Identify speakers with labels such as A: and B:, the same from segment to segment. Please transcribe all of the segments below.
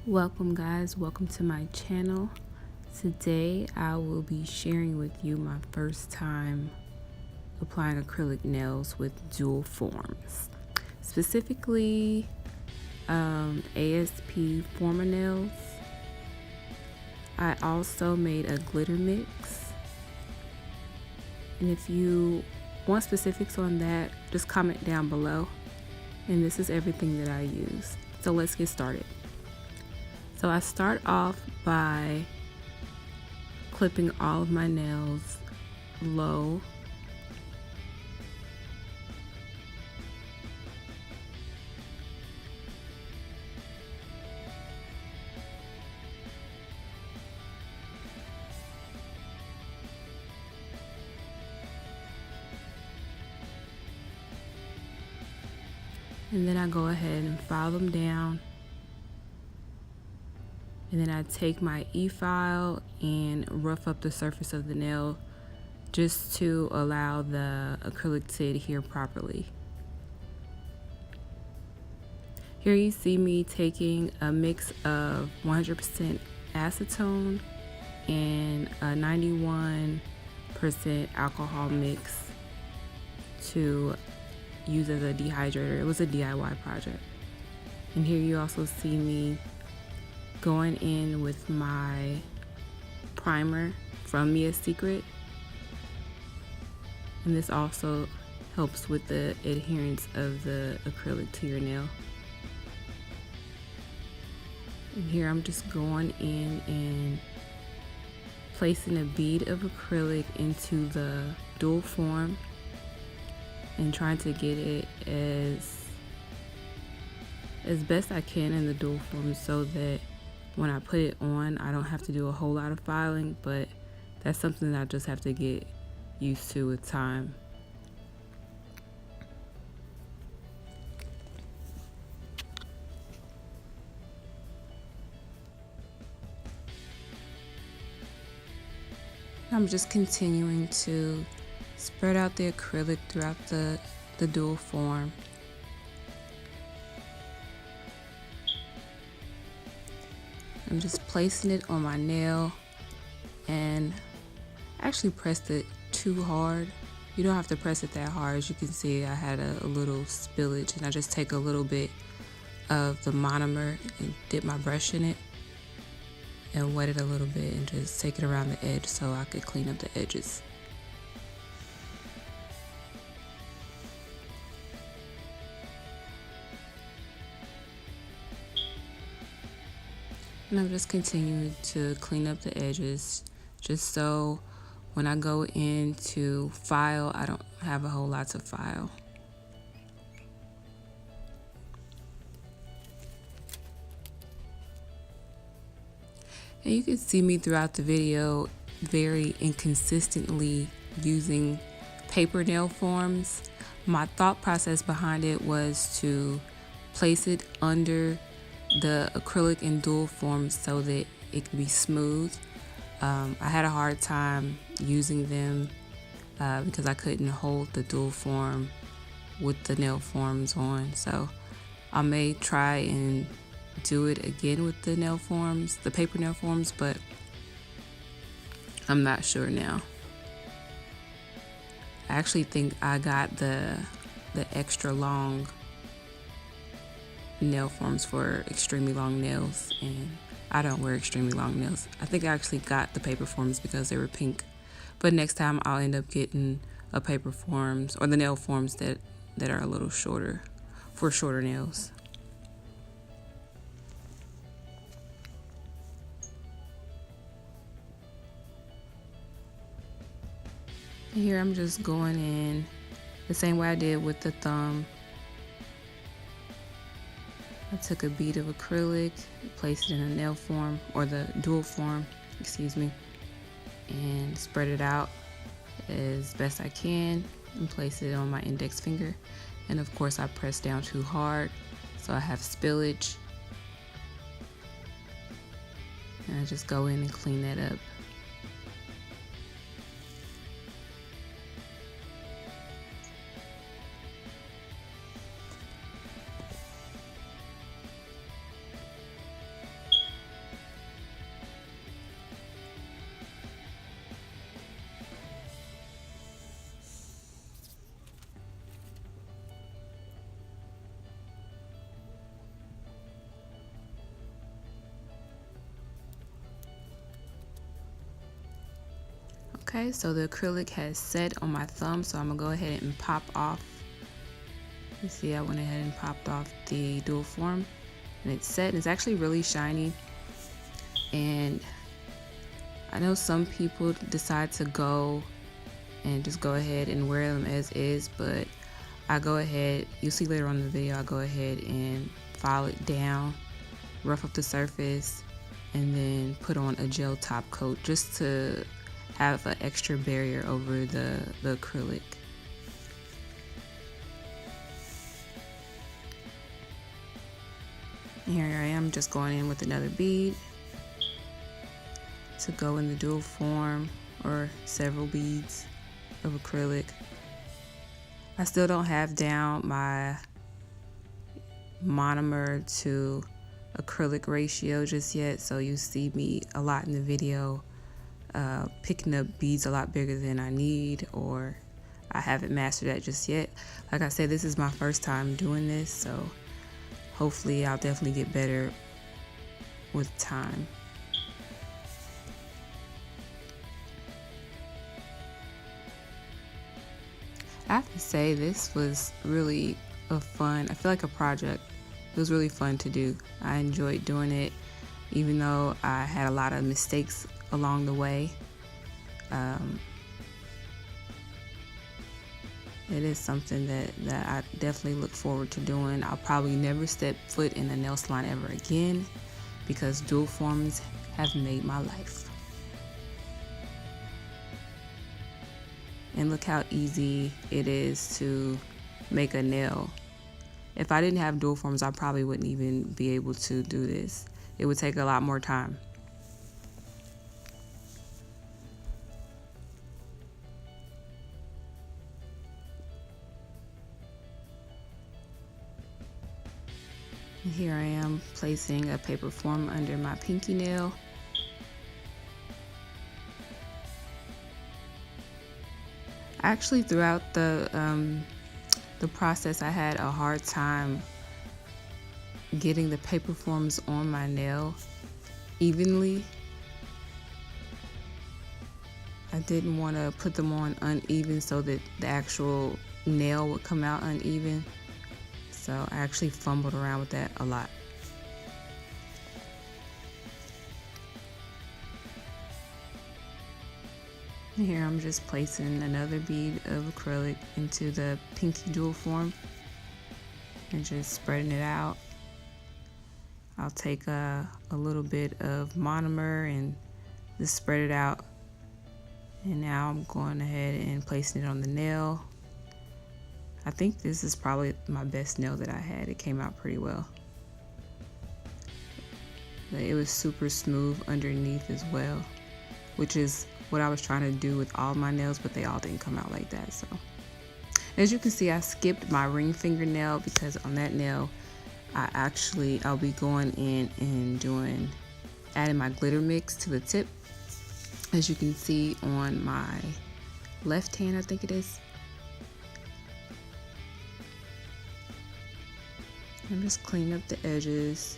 A: Welcome guys, welcome to my channel. Today I will be sharing with you my first time applying acrylic nails with dual forms, specifically ASP former nails. I also made a glitter mix, and if you want specifics on that, just comment down below. And this is everything that I use. So let's get started. So I start off by clipping all of my nails low. And then I go ahead and file them down. And then I take my e-file and rough up the surface of the nail just to allow the acrylic to adhere properly. Here you see me taking a mix of 100% acetone and a 91% alcohol mix to use as a dehydrator. It was a DIY project. And here you also see me going in with my primer from Mia's Secret, and this also helps with the adherence of the acrylic to your nail. And here I'm just going in and placing a bead of acrylic into the dual form and trying to get it as best I can in the dual form so that when I put it on, I don't have to do a whole lot of filing, but that's something that I just have to get used to with time. I'm just continuing to spread out the acrylic throughout the dual form. I'm just placing it on my nail, and I actually pressed it too hard. You don't have to press it that hard. As you can see, I had a little spillage, and I just take a little bit of the monomer and dip my brush in it and wet it a little bit and just take it around the edge so I could clean up the edges. And I'm just continuing to clean up the edges just so when I go in to file, I don't have a whole lot to file. And you can see me throughout the video very inconsistently using paper nail forms. My thought process behind it was to place it under the acrylic in dual form so that it could be smooth. I had a hard time using them because I couldn't hold the dual form with the nail forms on, so I may try and do it again with the nail forms, the paper nail forms, but I'm not sure now. I actually think I got the extra long nail forms for extremely long nails, and I don't wear extremely long nails. I think I actually got the paper forms because they were pink, but next time I'll end up getting a paper forms or the nail forms that are a little shorter for shorter nails. And here I'm just going in the same way I did with the thumb. I took a bead of acrylic, placed it in a nail form, or the dual form, excuse me, and spread it out as best I can and place it on my index finger. And of course I pressed down too hard, so I have spillage. And I just go in and clean that up. Okay, so the acrylic has set on my thumb, so I'm gonna go ahead and pop off. You see, I went ahead and popped off the dual form, and it's set, and it's actually really shiny. And I know some people decide to go and just go ahead and wear them as is, but I go ahead, you'll see later on in the video, I go ahead and file it down, rough up the surface, and then put on a gel top coat just to have an extra barrier over the acrylic. And here I am just going in with another bead to go in the dual form, or several beads of acrylic. I still don't have down my monomer to acrylic ratio just yet, so you see me a lot in the video picking up beads a lot bigger than I need, or I haven't mastered that just yet. Like I said, this is my first time doing this, so hopefully I'll definitely get better with time. I have to say, this was really I feel like a project. It was really fun to do. I enjoyed doing it, even though I had a lot of mistakes along the way. It is something that I definitely look forward to doing. I'll probably never step foot in a nail salon ever again, because dual forms have made my life. And look how easy it is to make a nail. If I didn't have dual forms, I probably wouldn't even be able to do this. It would take a lot more time. And here I am placing a paper form under my pinky nail. Actually, throughout the process, I had a hard time getting the paper forms on my nail evenly. I didn't want to put them on uneven so that the actual nail would come out uneven. So I actually fumbled around with that a lot. Here I'm just placing another bead of acrylic into the pinky dual form and just spreading it out. I'll take a little bit of monomer and just spread it out. And now I'm going ahead and placing it on the nail. I think this is probably my best nail that I had. It came out pretty well. But it was super smooth underneath as well, which is what I was trying to do with all my nails, but they all didn't come out like that. So as you can see, I skipped my ring fingernail because on that nail, I'll be going in and adding my glitter mix to the tip. As you can see on my left hand, I think it is. I'm just cleaning up the edges.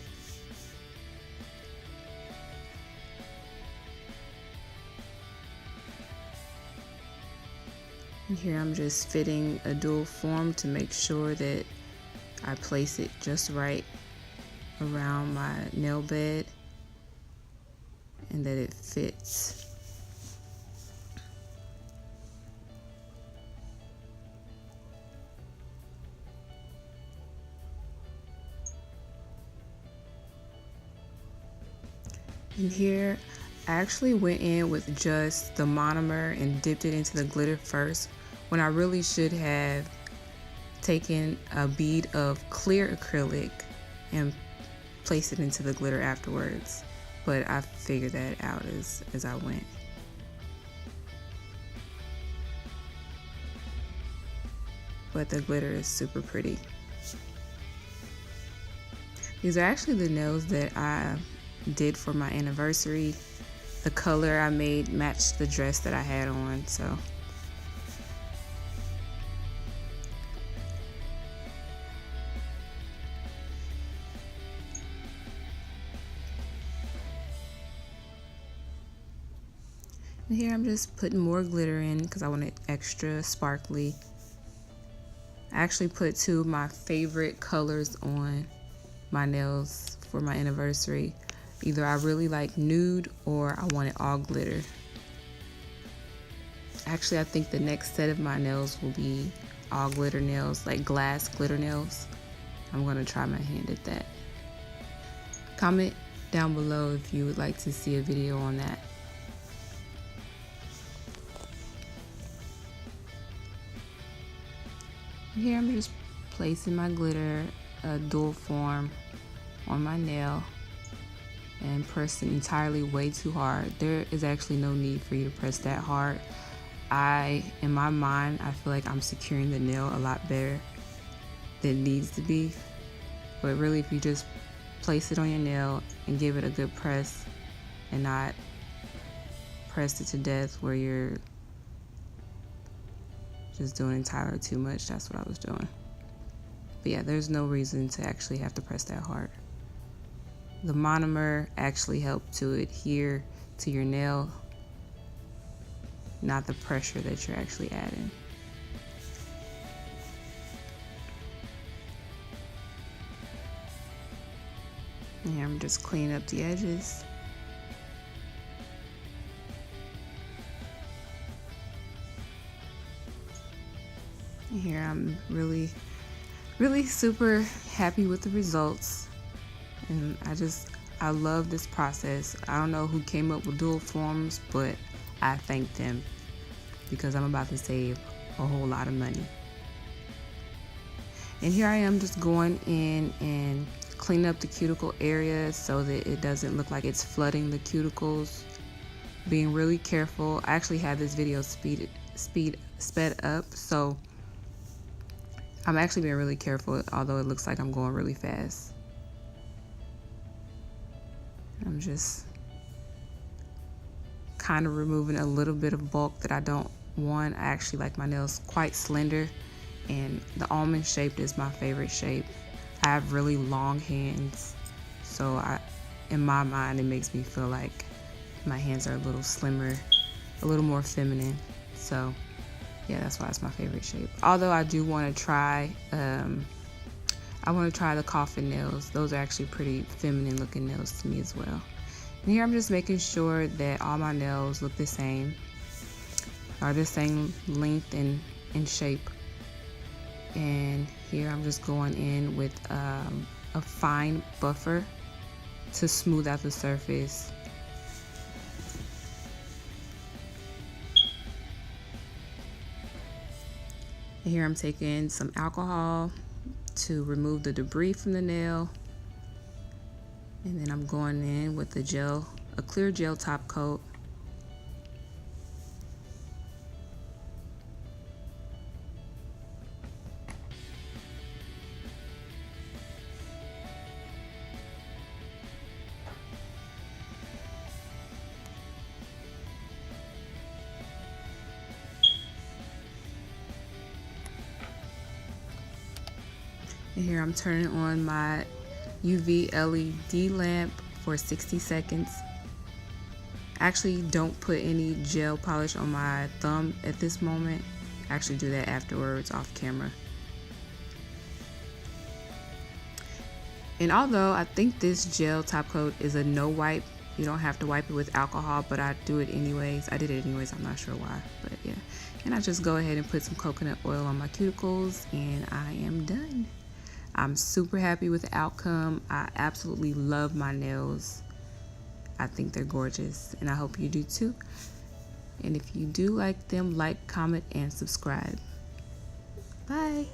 A: And here I'm just fitting a dual form to make sure that I place it just right around my nail bed and that it fits. And here I actually went in with just the monomer and dipped it into the glitter first, when I really should have taken a bead of clear acrylic and placed it into the glitter afterwards. But I figured that out as I went. But the glitter is super pretty. These are actually the nails that I did for my anniversary. The color I made matched the dress that I had on, so. And here I'm just putting more glitter in because I want it extra sparkly. I actually put two of my favorite colors on my nails for my anniversary. Either I really like nude or I want it all glitter. Actually, I think the next set of my nails will be all glitter nails, like glass glitter nails. I'm gonna try my hand at that. Comment down below if you would like to see a video on that. Here I'm just placing my glitter dual form on my nail and pressing entirely way too hard. There is actually no need for you to press that hard. In my mind, I feel like I'm securing the nail a lot better than it needs to be. But really, if you just place it on your nail and give it a good press and not press it to death where you're just doing entirely too much, that's what I was doing. But yeah, there's no reason to actually have to press that hard. The monomer actually helped to adhere to your nail, not the pressure that you're actually adding. And here I'm just cleaning up the edges. And here I'm really super happy with the results. And I love this process. I don't know who came up with dual forms, but I thank them because I'm about to save a whole lot of money. And here I am just going in and cleaning up the cuticle area so that it doesn't look like it's flooding the cuticles. Being really careful. I actually had this video sped up, so I'm actually being really careful, although it looks like I'm going really fast. I'm just kind of removing a little bit of bulk that I don't want. I actually like my nails quite slender, and the almond shaped is my favorite shape. I have really long hands, so in my mind, it makes me feel like my hands are a little slimmer, a little more feminine. So yeah, that's why it's my favorite shape. Although I do want to try, the coffin nails. Those are actually pretty feminine looking nails to me as well. And here I'm just making sure that all my nails look the same, are the same length and shape. And here I'm just going in with a fine buffer to smooth out the surface. And here I'm taking some alcohol to remove the debris from the nail. And then I'm going in with a clear gel top coat. And here I'm turning on my UV LED lamp for 60 seconds. Actually, don't put any gel polish on my thumb at this moment. Actually do that afterwards off camera. And although I think this gel top coat is a no wipe, you don't have to wipe it with alcohol, but I do it anyways. I did it anyways, I'm not sure why, but yeah. And I just go ahead and put some coconut oil on my cuticles and I am done. I'm super happy with the outcome. I absolutely love my nails. I think they're gorgeous, and I hope you do too. And if you do like them, like, comment, and subscribe. Bye.